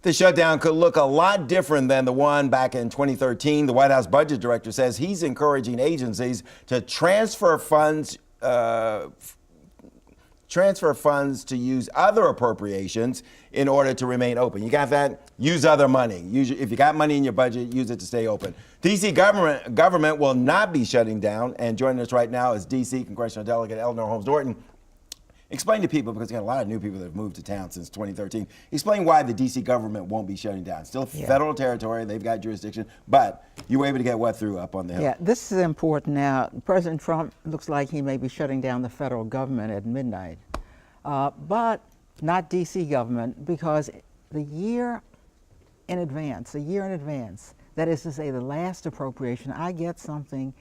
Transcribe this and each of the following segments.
The shutdown could look a lot different than the one back in 2013. The White House budget director says he's encouraging agencies to transfer funds to use other appropriations in order to remain open. You got that? Use other money. If you got money in your budget, use it to stay open. D.C. government will not be shutting down. And joining us right now is D.C. Congressional Delegate Eleanor Holmes Norton. Explain to people, because you got a lot of new people that have moved to town since 2013. Explain why the D.C. government won't be shutting down. Still federal territory, they've got jurisdiction, but you were able to get what through up on the Hill? Yeah, this is important now. President Trump looks like he may be shutting down the federal government at midnight, but not D.C. government, because the year in advance, that is to say the last appropriation, I get something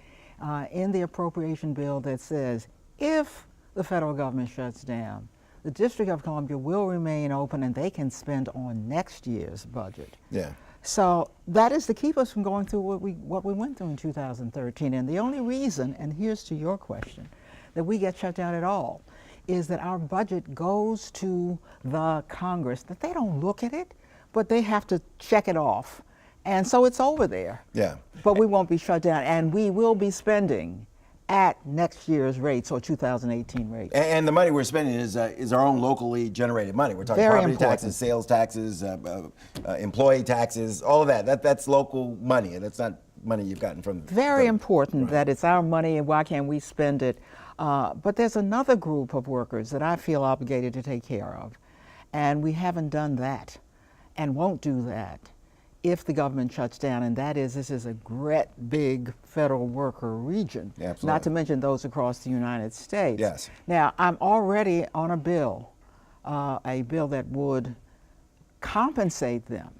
in the appropriation bill that says if the federal government shuts down, the District of Columbia will remain open and they can spend on next year's budget. Yeah. So that is to keep us from going through what we went through in 2013. And the only reason, and here's to your question, that we get shut down at all is that our budget goes to the Congress, that they don't look at it, but they have to check it off. And so it's over there. Yeah. But we won't be shut down, and we will be spending at next year's rates or 2018 rates. And the money we're spending is our own locally generated money. We're talking property taxes, sales taxes, employee taxes, all of that. That's local money, and that's not money you've gotten from the Very important that it's our money, and why can't we spend it? But there's another group of workers that I feel obligated to take care of, and we haven't done that and won't do that if the government shuts down, and that is, this is a great big federal worker region, not to mention those across the United States. Yes. Now, I'm already on a bill that would compensate them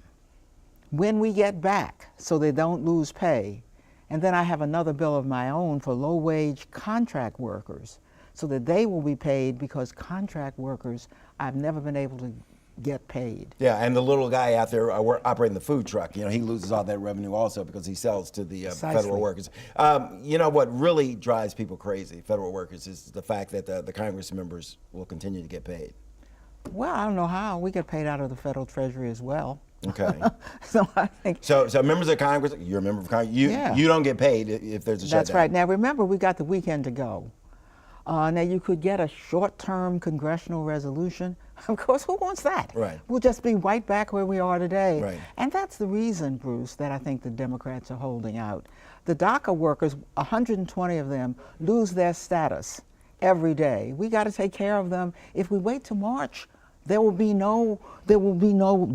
when we get back so they don't lose pay. And then I have another bill of my own for low-wage contract workers so that they will be paid, because contract workers, I've never been able to get paid. Yeah, and the little guy out there operating the food truck, he loses all that revenue also because he sells to the federal workers. You know what really drives people crazy, federal workers, is the fact that the Congress members will continue to get paid. Well, I don't know how. We get paid out of the federal treasury as well. Okay. So I think. So members of Congress, you're a member of Congress, you don't get paid if there's a shutdown. That's right. Now remember, we got the weekend to go. Now you could get a short-term congressional resolution. Of course, who wants that? Right. We'll just be right back where we are today. Right. And that's the reason, Bruce, that I think the Democrats are holding out. The DACA workers, 120 of them, lose their status every day. We got to take care of them. If we wait till March, there will be no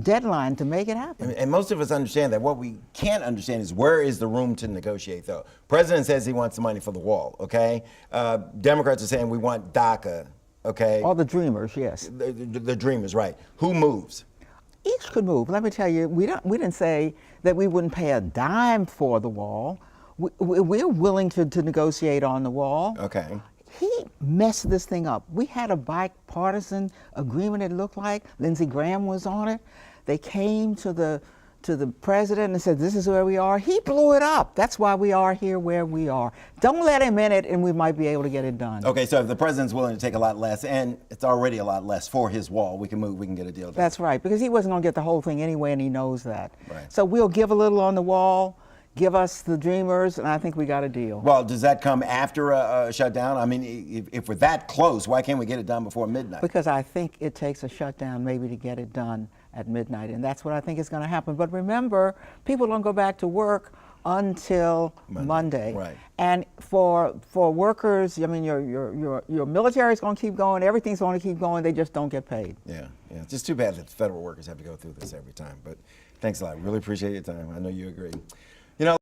deadline to make it happen. And most of us understand that. What we can't understand is, where is the room to negotiate, though? President says he wants the money for the wall, okay? Democrats are saying we want DACA, okay? All the dreamers, yes. The dreamers, right. Who moves? Each could move. Let me tell you, we didn't say that we wouldn't pay a dime for the wall. We're willing to negotiate on the wall. Okay. He messed this thing up. We had a bipartisan agreement, it looked like. Lindsey Graham was on it. They came to the president and said, this is where we are. He blew it up. That's why we are here where we are. Don't let him in it, and we might be able to get it done. Okay, so if the president's willing to take a lot less, and it's already a lot less for his wall, we can move, we can get a deal done. That's right, because he wasn't going to get the whole thing anyway, and he knows that. Right. So we'll give a little on the wall, give us the dreamers, and I think we got a deal. Well, does that come after a shutdown? I mean, if we're that close, why can't we get it done before midnight? Because I think it takes a shutdown maybe to get it done at midnight, and that's what I think is going to happen. But remember, people don't go back to work until Monday. Right. And for workers, I mean, your military is going to keep going, everything's going to keep going, they just don't get paid. Yeah. It's just too bad that federal workers have to go through this every time. But thanks a lot. Really appreciate your time. I know you agree.